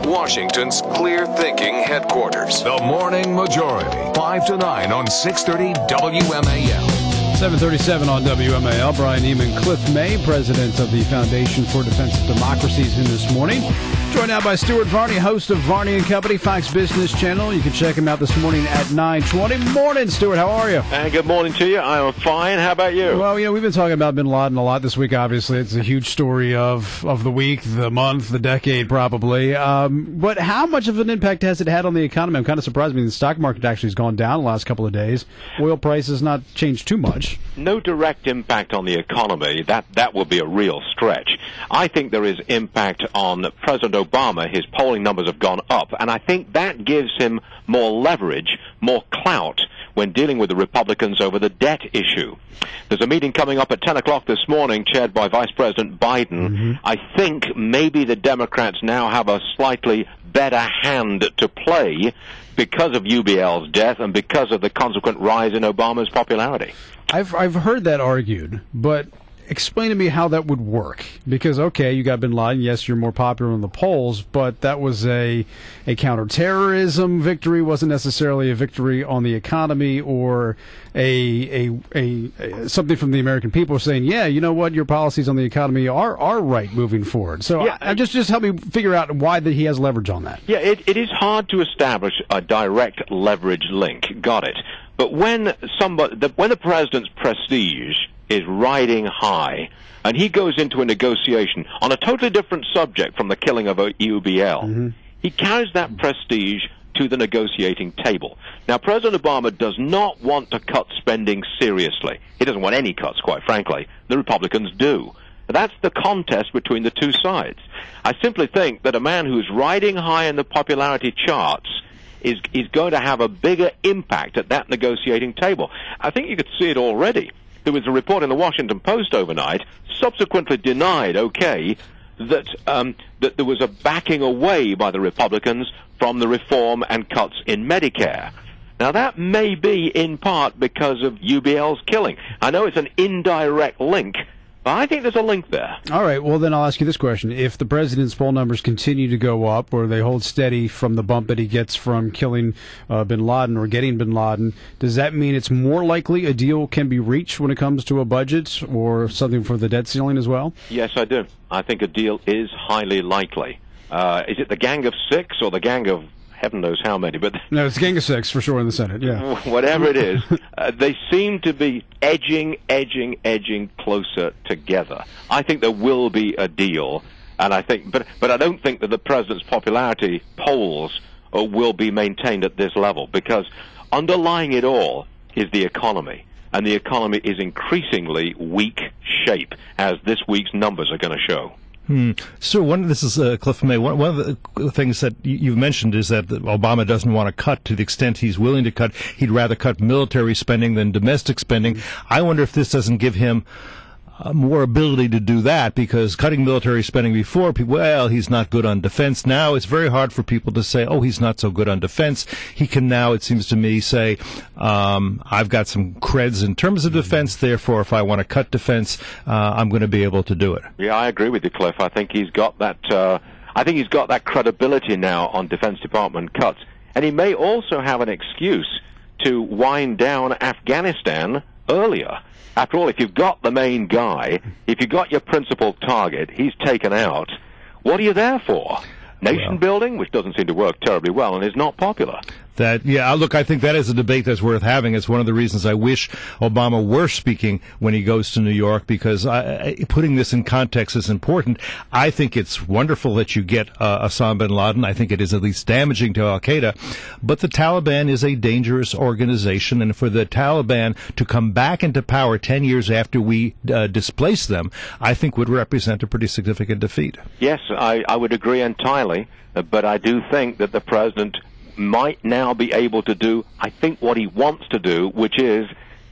Washington's clear-thinking headquarters. The Morning Majority, 5 to 9 on 630 WMAL. 7:37 on WMAL. Brian Eamon, Cliff May, president of the Foundation for Defense of Democracy, is in this morning. Joined now by Stuart Varney, host of Varney and Company, Fox Business Channel. You can check him out this morning at 9:20. Morning, Stuart. How are you? Good morning to you. I am fine. How about you? Well, we've been talking about bin Laden a lot this week, obviously. It's a huge story of the week, the month, the decade, probably. But how much of an impact has it had on the economy? I'm kind of surprised. I mean, the stock market actually has gone down the last couple of days. Oil prices not changed too much. No direct impact on the economy. That would be a real stretch. I think there is impact on President Obama. His polling numbers have gone up, and I think that gives him more leverage, more clout when dealing with the Republicans over the debt issue. There's a meeting coming up at 10 o'clock this morning, chaired by Vice President Biden. Mm-hmm. I think maybe the Democrats now have a slightly better hand to play because of UBL's death and because of the consequent rise in Obama's popularity. I've heard that argued, but explain to me how that would work. Because, okay, you got bin Laden, yes, you're more popular in the polls, but that was a counterterrorism victory, wasn't necessarily a victory on the economy or a something from the American people saying, yeah, you know what, your policies on the economy are right moving forward. So yeah, just help me figure out why he has leverage on that. Yeah, it is hard to establish a direct leverage link. Got it. But when the president's prestige is riding high, and he goes into a negotiation on a totally different subject from the killing of UBL, mm-hmm. he carries that prestige to the negotiating table. Now, President Obama does not want to cut spending seriously. He doesn't want any cuts, quite frankly. The Republicans do. That's the contest between the two sides. I simply think that a man who's riding high in the popularity charts is going to have a bigger impact at that negotiating table. I think you could see it already. There was a report in the Washington Post overnight, subsequently denied, that there was a backing away by the Republicans from the reform and cuts in Medicare. Now, that may be in part because of UBL's killing. I know it's an indirect link, but I think there's a link there. All right, well, then I'll ask you this question. If the president's poll numbers continue to go up or they hold steady from the bump that he gets from killing bin Laden or getting bin Laden, does that mean it's more likely a deal can be reached when it comes to a budget or something for the debt ceiling as well? Yes, I do. I think a deal is highly likely. Is it the Gang of Six or the Gang of heaven knows how many? But no, it's Gang of Six for sure in the Senate, yeah. Whatever it is, they seem to be edging closer together. I think there will be a deal, and I think, but I don't think that the president's popularity polls will be maintained at this level, because underlying it all is the economy, and the economy is increasingly weak shape, as this week's numbers are going to show. So this is Cliff May. One of the things that you've mentioned is that Obama doesn't want to cut to the extent he's willing to cut. He'd rather cut military spending than domestic spending. I wonder if this doesn't give him more ability to do that, because cutting military spending before, well, he's not good on defense. Now it's very hard for people to say, oh, he's not so good on defense. He can now, it seems to me, say, I've got some creds in terms of defense, therefore if I want to cut defense, I'm going to be able to do it. Yeah, I agree with you, Cliff. I think he's got that credibility now on Defense Department cuts. And he may also have an excuse to wind down Afghanistan earlier. After all, if you've got the main guy, if you've got your principal target, he's taken out, what are you there for? Nation building, which doesn't seem to work terribly well and is not popular. Look, I think that is a debate that's worth having. It's one of the reasons I wish Obama were speaking when he goes to New York, because putting this in context is important. I think it's wonderful that you get Osama bin Laden. I think it is at least damaging to al-Qaeda. But the Taliban is a dangerous organization, and for the Taliban to come back into power 10 years after we displace them, I think would represent a pretty significant defeat. Yes, I would agree entirely, but I do think that the president might now be able to do, I think, what he wants to do, which is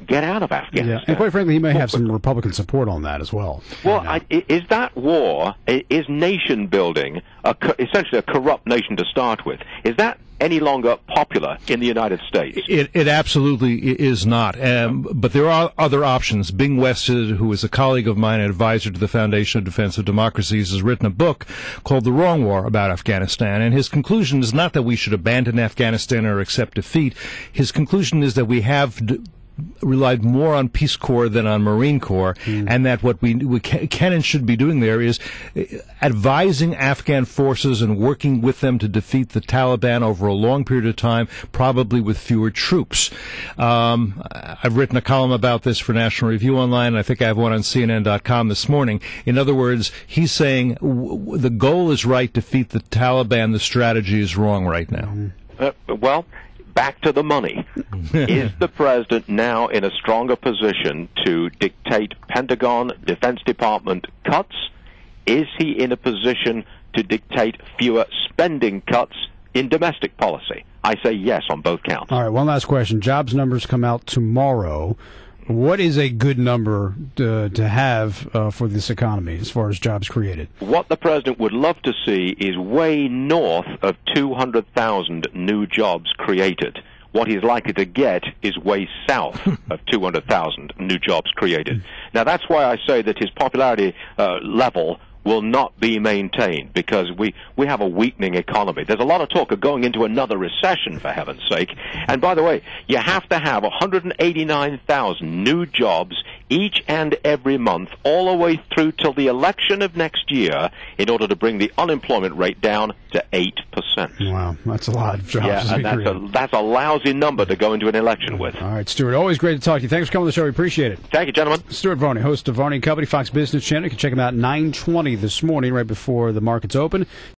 get out of Afghanistan. Yeah. And quite frankly, he may have some Republican support on that as well. Well, is that war, is nation building essentially a corrupt nation to start with? Is that any longer popular in the United States? It absolutely is not. But there are other options. Bing Wested, who is a colleague of mine and advisor to the Foundation of Defense of Democracies, has written a book called The Wrong War about Afghanistan. And his conclusion is not that we should abandon Afghanistan or accept defeat. His conclusion is that we have relied more on Peace Corps than on Marine Corps, and that what we can and should be doing there is advising Afghan forces and working with them to defeat the Taliban over a long period of time, probably with fewer troops. I've written a column about this for National Review Online, and I think I have one on CNN.com this morning. In other words, he's saying the goal is right, defeat the Taliban, the strategy is wrong right now. Well, back to the money. Is the president now in a stronger position to dictate Pentagon, Defense Department cuts? Is he in a position to dictate fewer spending cuts in domestic policy? I say yes on both counts. All right, one last question. Jobs numbers come out tomorrow. What is a good number to have for this economy as far as jobs created? What the president would love to see is way north of 200,000 new jobs created. What he's likely to get is way south of 200,000 new jobs created. Now, that's why I say that his popularity level will not be maintained, because we have a weakening economy. There's a lot of talk of going into another recession, for heaven's sake. And by the way, you have to have 189,000 new jobs each and every month, all the way through till the election of next year, in order to bring the unemployment rate down to 8%. Wow, that's a lot of jobs. Yeah, and that's a lousy number to go into an election with. All right, Stuart, always great to talk to you. Thanks for coming on the show. We appreciate it. Thank you, gentlemen. Stuart Varney, host of Varney & Company, Fox Business Channel. You can check him out at 9:20 this morning, right before the markets open.